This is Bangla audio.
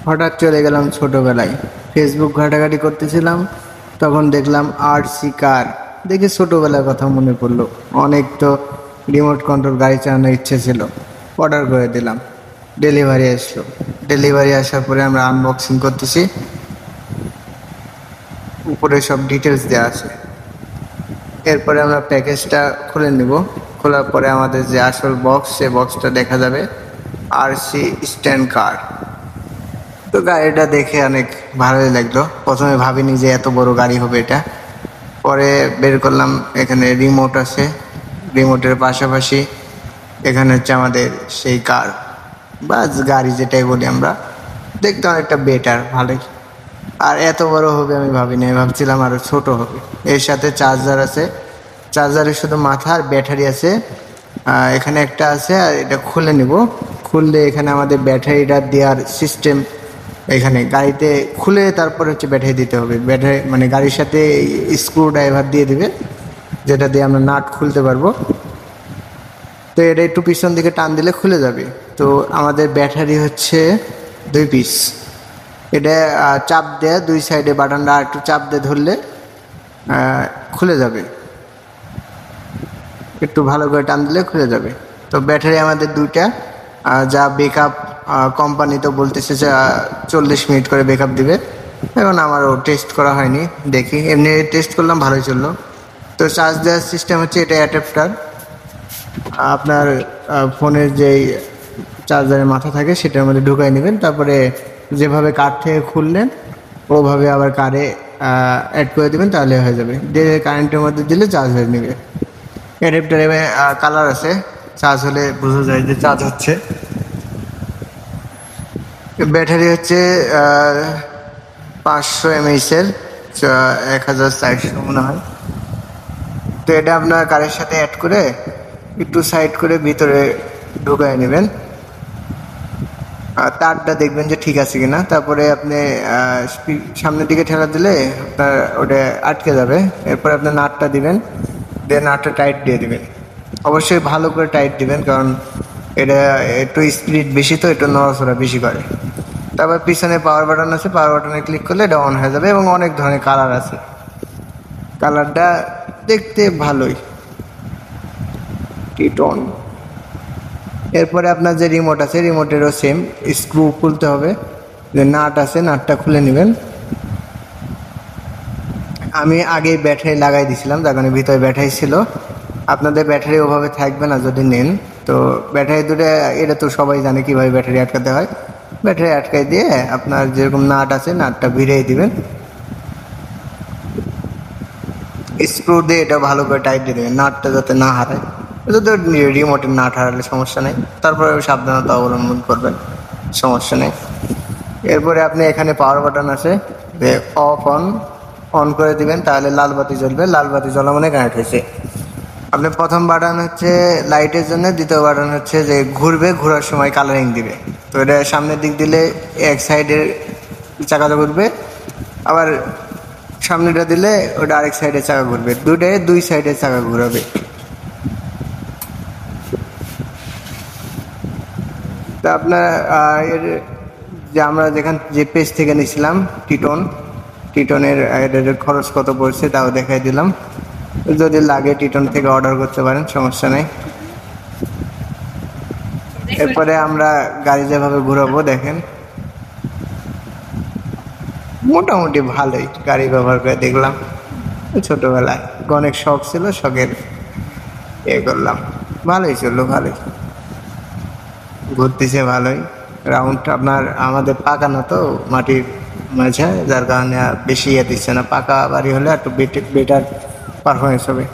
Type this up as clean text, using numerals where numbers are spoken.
হঠাৎ চলে গেলাম ছোটবেলায়। ফেসবুক ঘাটাঘাটি করতেছিলাম, তখন দেখলাম আরসি কার। দেখে ছোটবেলার কথা মনে পড়লো। অনেক তো রিমোট কন্ট্রোল গাড়ি চালানোর ইচ্ছে ছিল। অর্ডার করে দিলাম, ডেলিভারি আসলো। ডেলিভারি আসার পরে আমরা আনবক্সিং করতেছি। উপরে সব ডিটেলস দেওয়া আছে। এরপরে আমরা প্যাকেজটা খুলে নিব। খোলার পরে আমাদের যে আসল বক্স, সে বক্সটা দেখা যাবে আরসি স্ট্যান্ড কার। তো গাড়িটা দেখে অনেক ভালোই লাগলো। প্রথমে ভাবিনি যে এত বড় গাড়ি হবে এটা। পরে বের করলাম, এখানে রিমোট আছে। রিমোটের পাশাপাশি এখানে হচ্ছে আমাদের সেই কার বা গাড়ি যেটাই বলি আমরা। দেখতে অনেকটা বেটার, ভালোই। আর এত বড় হবে আমি ভাবিনি, ভাবছিলাম আরো ছোট হবে। এর সাথে চার্জার আছে। চার্জারের শুধু মাথা আর ব্যাটারি আছে। এখানে একটা আছে, আর এটা খুলে নিব। খুললে এখানে আমাদের ব্যাটারিটা দেওয়ার সিস্টেম। এখানে গাড়িতে খুলে তারপর হচ্ছে ব্যাটারি দিতে হবে। ব্যাটারি মানে গাড়ির সাথে স্ক্রু ড্রাইভার দিয়ে দিবে, যেটা দিয়ে আমরা নাট খুলতে পারবো। তো এটা একটু পিছন দিকে টান দিলে খুলে যাবে। তো আমাদের ব্যাটারি হচ্ছে 2 পিস। এটা চাপ দেয় দুই সাইডে, বাটনটা একটু চাপ দিয়ে ধরলে খুলে যাবে। একটু ভালো করে টান দিলে খুলে যাবে। তো ব্যাটারি আমাদের 2টা। যা ব্যাকআপ কোম্পানি তো বলতেছে যে 40 মিনিট করে ব্যাকআপ দিবে। এখন আমারও টেস্ট করা হয়নি, দেখি। এমনি টেস্ট করলাম, ভালোই চললো। তো চার্জ দেওয়ার সিস্টেম হচ্ছে এটা অ্যাডাপ্টার। আপনার ফোনের যেই চার্জারের মাথা থাকে সেটার মধ্যে ঢুকাই নেবেন। তারপরে যেভাবে কার থেকে খুললেন ওভাবে আবার কারে অ্যাড করে দেবেন, তাহলে হয়ে যাবে। দিয়ে কারেন্টের মধ্যে দিলে চার্জ হয়ে নেবে। অ্যাডাপ্টারে কালার আছে, চার্জ হলে বোঝা যায় যে চার্জ হচ্ছে। ব্যাটারি হচ্ছে 500 mAh এর, 1400 মনে হয়। তো এটা আপনার কারের সাথে অ্যাড করে একটু সাইড করে ভিতরে ঢুকায় নেবেন। তারটা দেখবেন যে ঠিক আছে কিনা। তারপরে আপনি সামনের দিকে ঠেলা দিলে আপনার ওটা আটকে যাবে। এরপরে আপনি নাটটা দিবেন, দিয়ে নাটটা টাইট দিয়ে দিবেন। অবশ্যই ভালো করে টাইট দিবেন, কারণ এটা একটু স্পিড বেশি, তো একটু নড়াচড়া বেশি করে। তারপর পিছনে পাওয়ার বাটন আছে, পাওয়ার বাটনে ক্লিক করলে এটা অন হয়ে যাবে। এবং অনেক ধরনের কালার আছে, কালারটা দেখতে ভালোই, টিটন। এরপরে আপনার যে রিমোট আছে, রিমোটেরও সেম স্ক্রু খুলতে হবে। যে নাট আছে, নাটটা খুলে নেবেন। আমি আগে ব্যাটারি লাগাই দিছিলাম, যার কারণে ভিতরে ব্যাটারি ছিল। আপনাদের ব্যাটারি ওভাবে থাকবে না যদি নেন। তো ব্যাটারি দুটো, এটা তো সবাই জানে কিভাবে ব্যাটারি আটকাতে হয়। ব্যাটারি আটকাই দিয়ে আপনার যেরকম নাট আছে, নাটটা ভিড়িয়ে দিবেন। স্ক্রু দিয়ে এটা ভালো করে টাইট দিয়ে দেবেন, নাটটা যাতে না হারায়। এটা তো রিমোটের নাট হারালে সমস্যা নেই, তারপরে সাবধানতা অবলম্বন করবেন, সমস্যা নেই। এরপরে আপনি এখানে পাওয়ার বাটন আছে, যে অফ অন করে দিবেন, তাহলে লাল বাতি জ্বলবে। লাল বাতি জ্বলা মানে কানেক্ট হয়েছে। আপনি প্রথম বাটন হচ্ছে লাইটের জন্য, দ্বিতীয় বাটন হচ্ছে যে ঘুরবে, ঘোরার সময় কালারিং দিবে। তো এটা সামনের দিক দিলে এক সাইডের চাকাটা ঘুরবে, আবার সামনেটা দিলে ওটা আরেক সাইডে চাকা ঘুরবে। দুটাই দুই সাইডে চাকা ঘুরাবে। তা আপনার এর যে আমরা যে পেজ থেকে নিয়েছিলাম টিটনের এর খরচ কত পড়ছে তাও দেখাই দিলাম। যদি লাগে টিটন থেকে অর্ডার করতে পারেন, সমস্যা নেই। এরপরে আমরা গাড়ি যেভাবে ঘুরাবো দেখেন, মোটামুটি ভালোই গাড়ি ব্যবহার করে দেখলাম। ছোটবেলায় অনেক শখ ছিল, শখের করলাম। ভালোই চললো, ভালোই ঘুরতেছে, ভালোই। রাউন্ড আপনার আমাদের পাকা না তো, মাটির মাঝে, যার কারণে বেশি দিচ্ছে না। পাকা বাড়ি হলে একটু বেটার পারফরমেন্স হবে।